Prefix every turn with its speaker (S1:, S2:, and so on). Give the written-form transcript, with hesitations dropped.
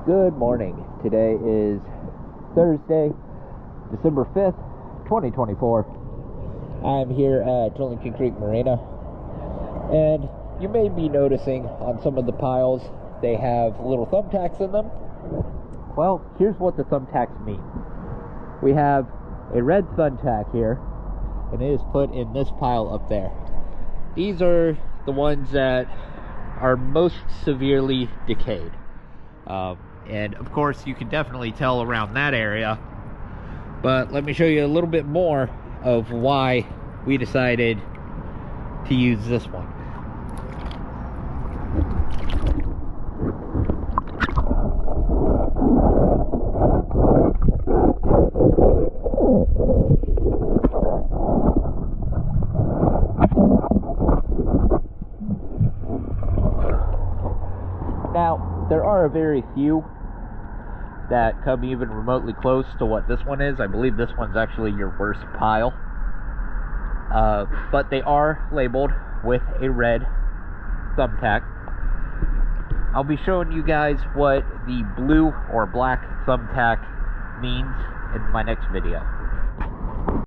S1: Good morning. Today is Thursday, December 5th, 2024. I'm here at Lincoln Creek Marina, and you may be noticing on some of the piles they have little thumbtacks in them. Well, here's what the thumbtacks mean. We have a red thumbtack here, and it is put in this pile up there. These are the ones that are most severely decayed. And of course you can definitely tell around that area, but let me show you a little bit more of why we decided to use this one. Now, there are a very few that come even remotely close to what this one is. I believe this one's actually your worst pile. But they are labeled with a red thumbtack. I'll be showing you guys what the blue or black thumbtack means in my next video.